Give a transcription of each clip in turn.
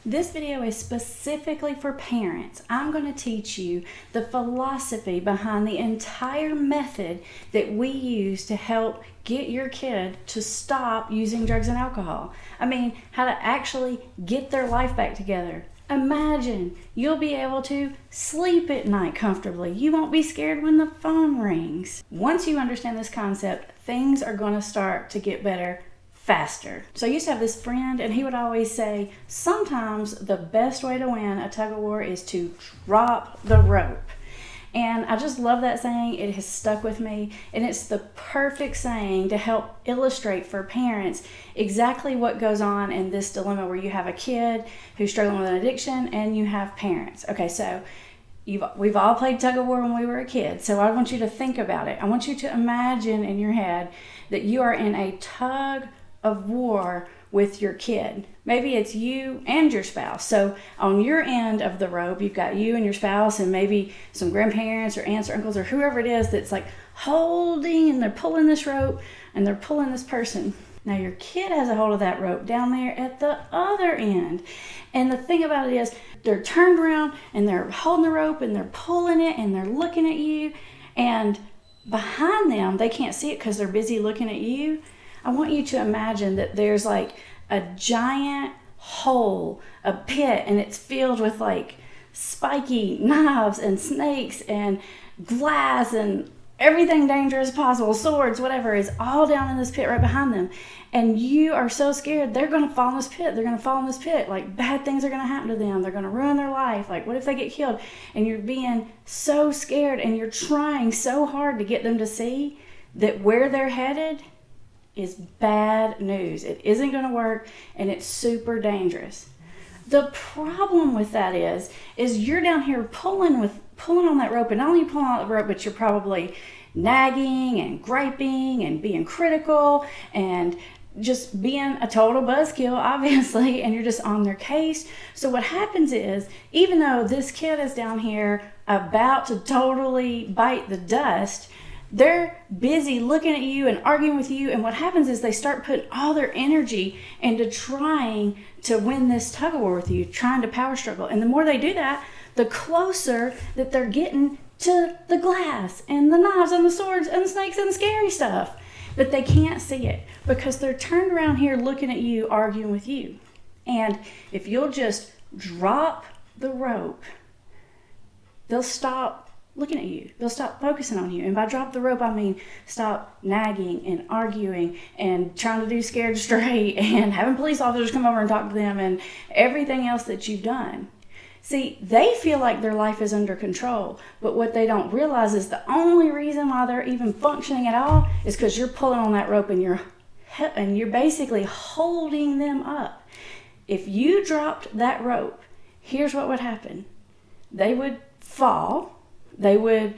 This video is specifically for parents. I'm going to teach you the philosophy behind the entire method that we use to help get your kid to stop using drugs and alcohol. I mean, how to actually get their life back together. Imagine you'll be able to sleep at night comfortably. You won't be scared when the phone rings. Once you understand this concept, things are going to start to get better faster. So I used to have this friend, and he would always say, sometimes the best way to win a tug of war is to drop the rope. And I just love that saying. It has stuck with me, and it's the perfect saying to help illustrate for parents exactly what goes on in this dilemma where you have a kid who's struggling with an addiction and you have parents. Okay, so we've all played tug of war when we were a kid, so I want you to think about it. I want you to imagine in your head that you are in a tug of war with your kid. Maybe it's you and your spouse. So on your end of the rope, you've got you and your spouse and maybe some grandparents or aunts or uncles or whoever it is that's like holding, and they're pulling this rope and they're pulling this person. Now your kid has a hold of that rope down there at the other end. And the thing about it is they're turned around and they're holding the rope and they're pulling it and they're looking at you, and behind them, they can't see it because they're busy looking at you. I want you to imagine that there's like a giant hole, a pit, and it's filled with like spiky knives and snakes and glass and everything dangerous possible, swords, whatever, is all down in this pit right behind them. And you are so scared they're going to fall in this pit. They're going to fall in this pit. Like bad things are going to happen to them. They're going to ruin their life. Like what if they get killed? And you're being so scared, and you're trying so hard to get them to see that where they're headed is bad news. It isn't going to work, and it's super dangerous. The problem with that is you're down here pulling on that rope, and not only pulling on the rope, but you're probably nagging and griping and being critical and just being a total buzzkill, obviously, and you're just on their case. So what happens is, even though this kid is down here about to totally bite the dust, they're busy looking at you and arguing with you, and what happens is they start putting all their energy into trying to win this tug of war with you, trying to power struggle. And the more they do that, the closer that they're getting to the glass and the knives and the swords and the snakes and the scary stuff. But they can't see it because they're turned around here looking at you, arguing with you. And if you'll just drop the rope, they'll stop looking at you. They'll stop focusing on you. And by drop the rope, I mean stop nagging and arguing and trying to do scared straight and having police officers come over and talk to them and everything else that you've done. See, they feel like their life is under control, but what they don't realize is the only reason why they're even functioning at all is because you're pulling on that rope and you're basically holding them up. If you dropped that rope, here's what would happen. They would fall. They would,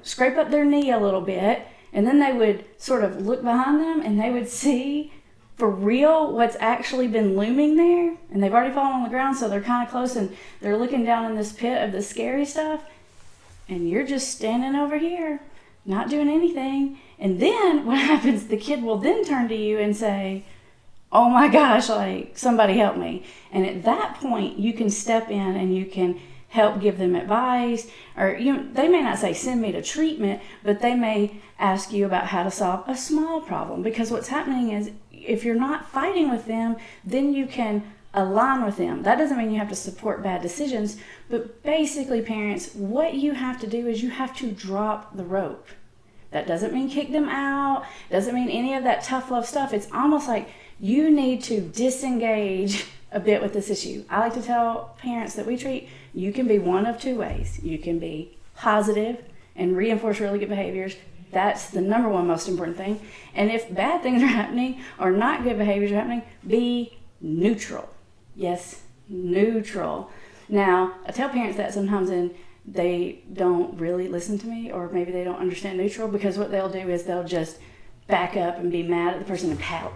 scrape up their knee a little bit, and then they would sort of look behind them and they would see for real what's actually been looming there. And they've already fallen on the ground, so they're kind of close, and they're looking down in this pit of the scary stuff, and you're just standing over here, not doing anything. And then what happens, the kid will then turn to you and say, oh my gosh, like somebody help me. And at that point, you can step in and you can help give them advice, or they may not say send me to treatment, but they may ask you about how to solve a small problem. Because what's happening is if you're not fighting with them, then you can align with them. That doesn't mean you have to support bad decisions, but basically, parents, what you have to do is you have to drop the rope. That doesn't mean kick them out, doesn't mean any of that tough love stuff. It's almost like you need to disengage a bit with this issue. I like to tell parents that we treat, you can be one of two ways. You can be positive and reinforce really good behaviors. That's the number one most important thing. And if bad things are happening or not good behaviors are happening, be neutral. Yes, neutral. Now, I tell parents that sometimes, and they don't really listen to me, or maybe they don't understand neutral, because what they'll do is they'll just back up and be mad at the person and pout.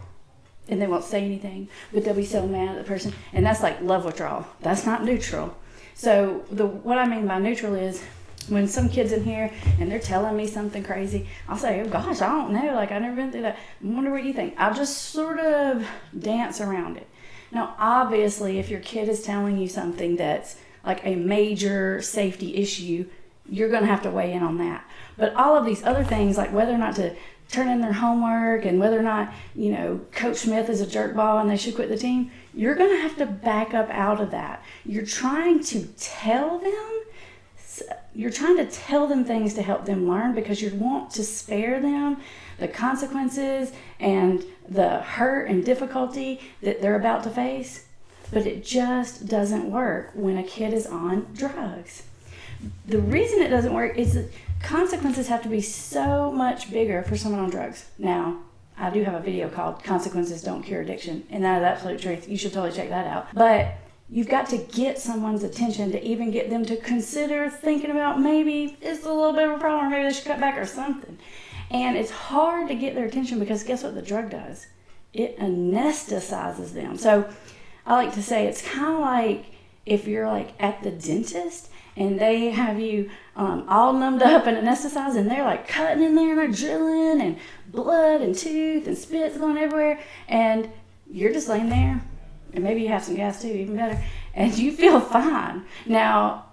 And they won't say anything, but they'll be so mad at the person. And that's like love withdrawal. That's not neutral. So what I mean by neutral is when some kid's in here and they're telling me something crazy, I'll say, oh gosh, I don't know. Like, I've never been through that. I wonder what you think. I'll just sort of dance around it. Now, obviously, if your kid is telling you something that's like a major safety issue, you're going to have to weigh in on that. But all of these other things, like whether or not to turn in their homework and whether or not, Coach Smith is a jerkball and they should quit the team, you're going to have to back up out of that. You're trying to tell them things to help them learn, because you want to spare them the consequences and the hurt and difficulty that they're about to face. But it just doesn't work when a kid is on drugs. The reason it doesn't work is that consequences have to be so much bigger for someone on drugs. Now, I do have a video called Consequences Don't Cure Addiction, and that is absolute truth. You should totally check that out. But you've got to get someone's attention to even get them to consider thinking about maybe it's a little bit of a problem, or maybe they should cut back or something. And it's hard to get their attention because guess what the drug does? It anesthetizes them. So I like to say it's kind of like if you're like at the dentist and they have you all numbed up and anesthetized, and they're like cutting in there and they're drilling and blood and tooth and spit's going everywhere, and you're just laying there, and maybe you have some gas too, even better, and you feel fine. Now,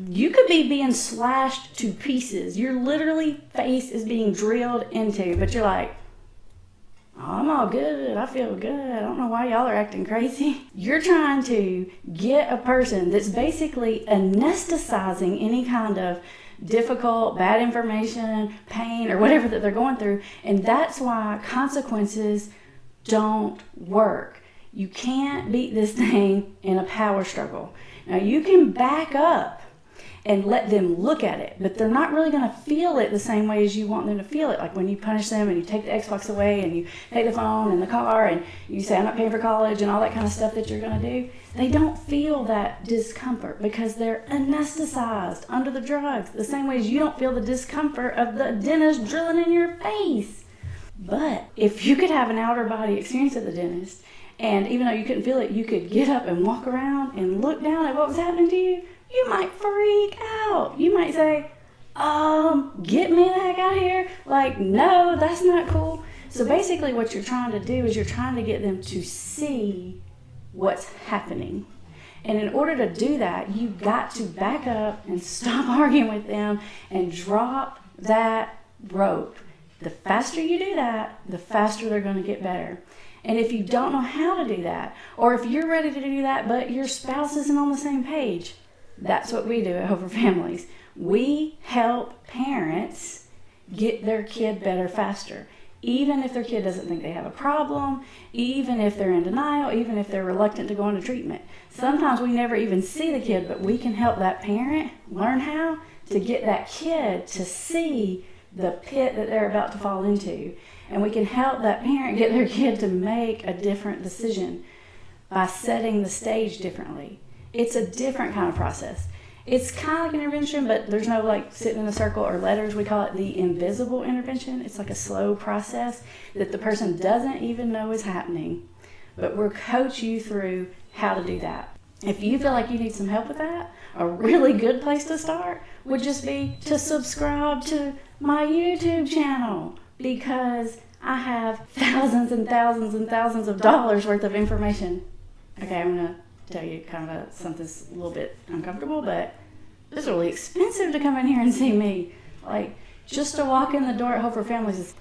you could be being slashed to pieces. Your literally face is being drilled into, but you're like, oh, I'm all good. I feel good. I don't know why y'all are acting crazy. You're trying to get a person that's basically anesthetizing any kind of difficult, bad information, pain, or whatever that they're going through. And that's why consequences don't work. You can't beat this thing in a power struggle. Now, you can back up and let them look at it, but they're not really going to feel it the same way as you want them to feel it. Like when you punish them and you take the Xbox away and you take the phone and the car and you say, I'm not paying for college and all that kind of stuff that you're going to do, they don't feel that discomfort because they're anesthetized under the drugs, the same way as you don't feel the discomfort of the dentist drilling in your face. But if you could have an outer body experience at the dentist, and even though you couldn't feel it, you could get up and walk around and look down at what was happening to you, you might freak out. You might say, get me the heck out of here. Like, no, that's not cool. So basically what you're trying to do is you're trying to get them to see what's happening. And in order to do that, you've got to back up and stop arguing with them and drop that rope. The faster you do that, the faster they're going to get better. And if you don't know how to do that, or if you're ready to do that but your spouse isn't on the same page, that's what we do at Hope for Families. We help parents get their kid better faster. Even if their kid doesn't think they have a problem, even if they're in denial, even if they're reluctant to go into treatment. Sometimes we never even see the kid, but we can help that parent learn how to get that kid to see the pit that they're about to fall into. And we can help that parent get their kid to make a different decision by setting the stage differently. It's a different kind of process. It's kind of like an intervention, but there's no like sitting in a circle or letters. We call it the invisible intervention. It's like a slow process that the person doesn't even know is happening, but we'll coach you through how to do that. If you feel like you need some help with that, a really good place to start would just be to subscribe to my YouTube channel, because I have thousands and thousands and thousands of dollars worth of information. Okay, I'm going to tell you kind of something that's a little bit uncomfortable, but it's really expensive to come in here and see me. Like, just to walk in the door at Hope for Families,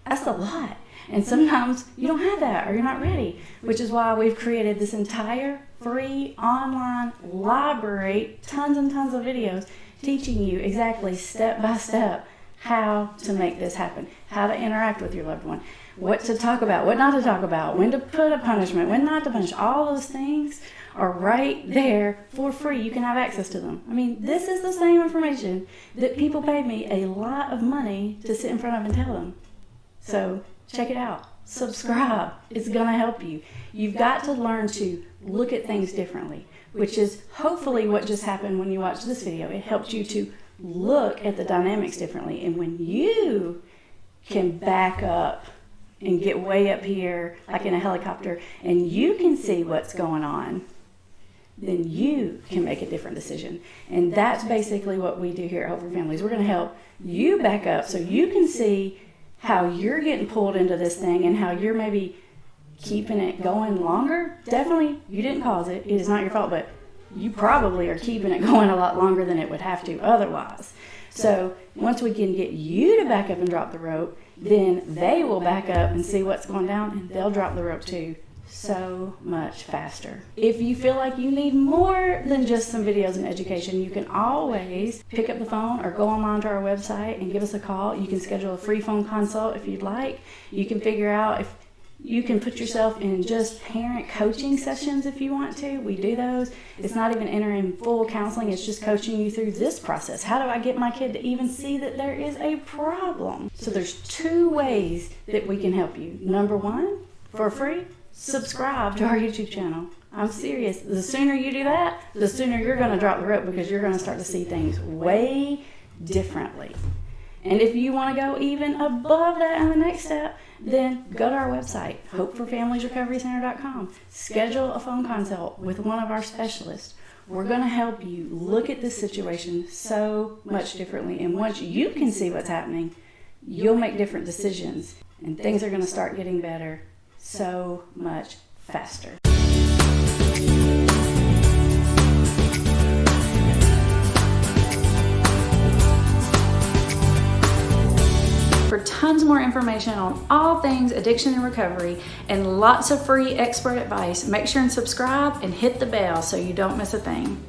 that's a lot. And sometimes you don't have that, or you're not ready, which is why we've created this entire free online library, tons and tons of videos teaching you exactly step by step how to make this happen, how to interact with your loved one, what to talk about, what not to talk about, when to put a punishment, when not to punish. All those things are right there for free. You can have access to them. I mean, this is the same information that people paid me a lot of money to sit in front of and tell them. So check it out. Subscribe. It's going to help you. You've got to learn to look at things differently, which is hopefully what just happened when you watched this video. It helped you to look at the dynamics differently. And when you can back up and get way up here, like in a helicopter, and you can see what's going on, then you can make a different decision. And that's basically what we do here at Hope for Families. We're going to help you back up so you can see how you're getting pulled into this thing and how you're maybe keeping it going longer, definitely you didn't cause it. It is not your fault, but you probably are keeping it going a lot longer than it would have to otherwise. So once we can get you to back up and drop the rope, then they will back up and see what's going down, and they'll drop the rope too, so much faster. If you feel like you need more than just some videos and education, you can always pick up the phone or go online to our website and give us a call. You can schedule a free phone consult if you'd like. You can figure out if you can put yourself in just parent coaching sessions if you want to. We do those. It's not even entering full counseling. It's just coaching you through this process. How do I get my kid to even see that there is a problem? So there's 2 ways that we can help you. Number 1, for free, subscribe to our YouTube channel. I'm serious. The sooner you do that, the sooner you're going to drop the rope, because you're going to start to see things way differently. And if you want to go even above that in the next step, then go to our website, hopeforfamiliesrecoverycenter.com. Schedule a phone consult with one of our specialists. We're going to help you look at this situation so much differently. And once you can see what's happening, you'll make different decisions. And things are going to start getting better so much faster. For tons more information on all things addiction and recovery and lots of free expert advice, make sure and subscribe and hit the bell so you don't miss a thing.